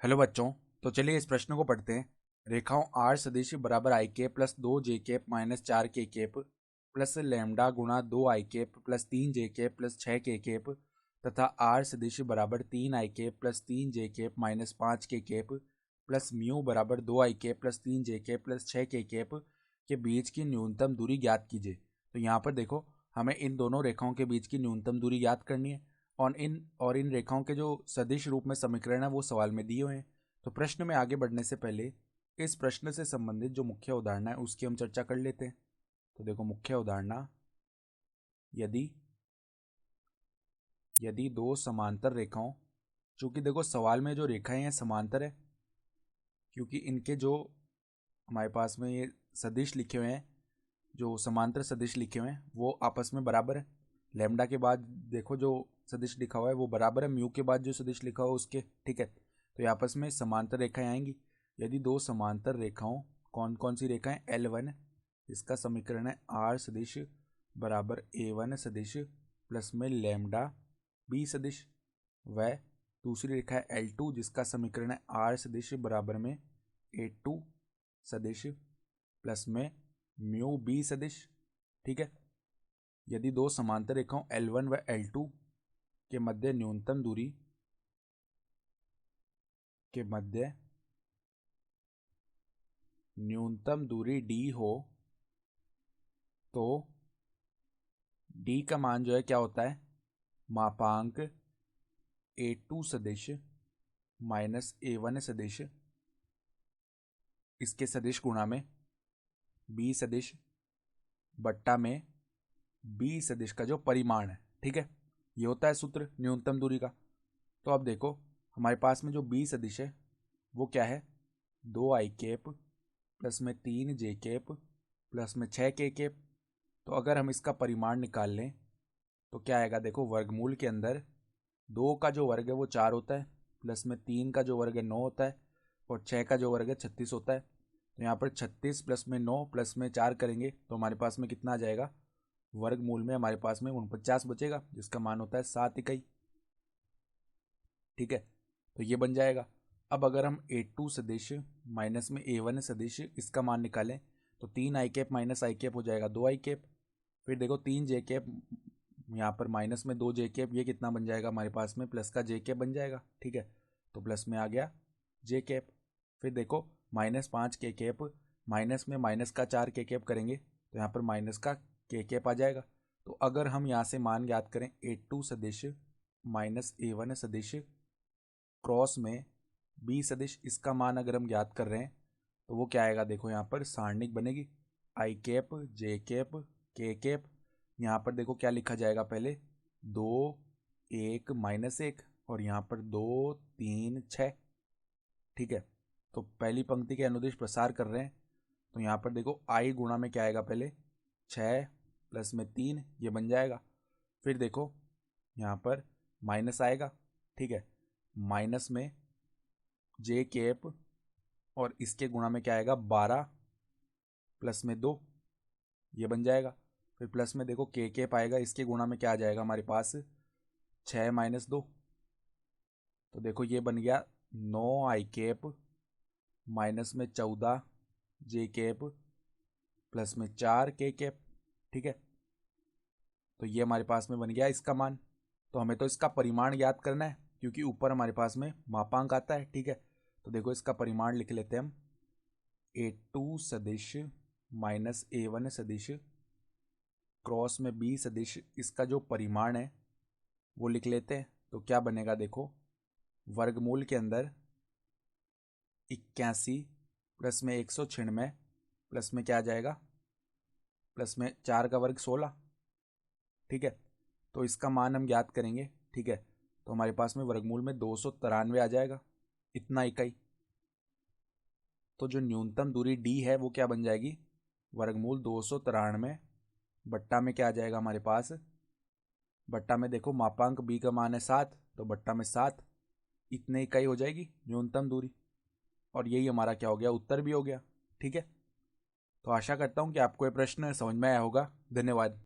Hello बच्चों। तो चलिए इस प्रश्न को पढ़ते हैं। रेखाओं आर सदिश बराबर आई कैप प्लस 2 जे कैप माइनस 4 के कैप प्लस लैम्डा गुणा 2 आई कैप प्लस 3 जे कैप प्लस 6 के कैप तथा आर सदिश बराबर 3 आई कैप प्लस 3 जे कैप माइनस 5 के कैप प्लस म्यू बराबर 2 आई कैप प्लस 3 जे कैप प्लस 6 के कैप के बीच की न्यूनतम दूरी ज्ञात कीजिए। तो यहाँ पर देखो, हमें इन दोनों रेखाओं के बीच की न्यूनतम दूरी ज्ञात करनी है और इन रेखाओं के जो सदिश रूप में समीकरण है वो सवाल में दिए हुए हैं। तो प्रश्न में आगे बढ़ने से पहले इस प्रश्न से संबंधित जो मुख्य उदाहरण है उसकी हम चर्चा कर लेते हैं। तो देखो, मुख्य उदाहरण, यदि यदि दो समांतर रेखाओं, चूंकि देखो सवाल में जो रेखाएं हैं समांतर है, क्योंकि इनके जो हमारे पास में ये सदिश लिखे हुए हैं, जो समांतर सदिश लिखे हुए हैं वो आपस में बराबर है। लैम्डा के बाद देखो जो सदिश लिखा हुआ है वो बराबर है म्यू के बाद जो सदिश लिखा हुआ है उसके, ठीक है। तो ये आपस में समांतर रेखाएं आएंगी। यदि दो समांतर रेखाओं, कौन कौन सी रेखाएं, L1 इसका समीकरण है आर सदिश बराबर A1 सदिश प्लस में लैम्डा बी सदिश, व दूसरी रेखा है L2 जिसका समीकरण है आर सदिश बराबर में A2 सदिश प्लस में म्यू बी सदिश, ठीक है। यदि दो समांतर रेखाओं L1 व L2 के मध्य न्यूनतम दूरी d हो तो d का मान जो है क्या होता है, मापांक A2 सदिश माइनस A1 सदिश, इसके सदिश गुणा में b सदिश बट्टा में b सदिश का जो परिमाण है, ठीक है। ये होता है सूत्र न्यूनतम दूरी का। तो अब देखो, हमारे पास में जो b सदिश है वो क्या है, 2 आई कैप प्लस में 3 जे कैप प्लस में 6 के कैप। तो अगर हम इसका परिमाण निकाल लें तो क्या आएगा, देखो वर्गमूल के अंदर 2 का जो वर्ग है वो 4 होता है, प्लस में 3 का जो वर्ग है 9 होता है, और 6 का जो वर्ग है 36 होता है। तो यहाँ पर 36 प्लस में 9 प्लस में 4 करेंगे तो हमारे पास में कितना आ जाएगा, वर्गमूल में हमारे पास में 49 बचेगा जिसका मान होता है 7 इकाई, ठीक है। तो ये बन जाएगा। अब अगर हम A2 सदिश माइनस में A1 सदिश इसका मान निकालें तो 3 आई कैप माइनस आई कैप हो जाएगा 2 आई कैप। फिर देखो 3 जे कैप, यहाँ पर माइनस में 2 जे कैप, ये कितना बन जाएगा हमारे पास में, प्लस का जे कैप बन जाएगा, ठीक है। तो प्लस में आ गया जे कैप। फिर देखो -5 के कैप माइनस में माइनस का 4 के कैप करेंगे तो यहाँ पर माइनस का के कैप आ जाएगा। तो अगर हम यहाँ से मान ज्ञात करें A2 सदिश माइनस A1 सदिश क्रॉस में b सदिश, इसका मान अगर हम ज्ञात कर रहे हैं तो वो क्या आएगा, देखो यहाँ पर सारणिक बनेगी I cap J cap K cap. यहाँ पर देखो क्या लिखा जाएगा, पहले 2 1 -1 और यहाँ पर 2 3 6, ठीक है। तो पहली पंक्ति के अनुदिश प्रसार कर रहे हैं तो यहाँ पर देखो I गुणा में क्या आएगा, पहले 6 प्लस में 3 ये बन जाएगा। फिर देखो यहाँ पर माइनस आएगा, ठीक है, माइनस में J कैप और इसके गुणा में क्या आएगा 12 प्लस में 2 ये बन जाएगा। फिर प्लस में देखो के कैप आएगा, इसके गुणा में क्या आ जाएगा हमारे पास 6 - 2। तो देखो ये बन गया 9 आई कैप माइनस में 14 जे कैप प्लस में 4 के कैप, ठीक है। तो ये हमारे पास में बन गया इसका मान। तो हमें तो इसका परिमाण ज्ञात करना है क्योंकि ऊपर हमारे पास में मापांक आता है, ठीक है। तो देखो इसका परिमाण लिख लेते हैं हम, A2 सदिश माइनस A1 सदिश क्रॉस में b सदिश, इसका जो परिमाण है वो लिख लेते हैं। तो क्या बनेगा, देखो वर्गमूल के अंदर 81 प्लस में 196 प्लस में क्या आ जाएगा, प्लस में 4 का वर्ग 16, ठीक है। तो इसका मान हम ज्ञात करेंगे, ठीक है। तो हमारे पास में वर्गमूल में 293 आ जाएगा, इतना इकाई। तो जो न्यूनतम दूरी d है वो क्या बन जाएगी, वर्गमूल 293 बट्टा में क्या आ जाएगा हमारे पास, बट्टा में देखो मापांक b का मान है 7 तो बट्टा में 7, इतने इकाई हो जाएगी न्यूनतम दूरी। और यही हमारा क्या हो गया, उत्तर भी हो गया, ठीक है। तो आशा करता हूँ कि आपको ये प्रश्न समझ में आया होगा। धन्यवाद।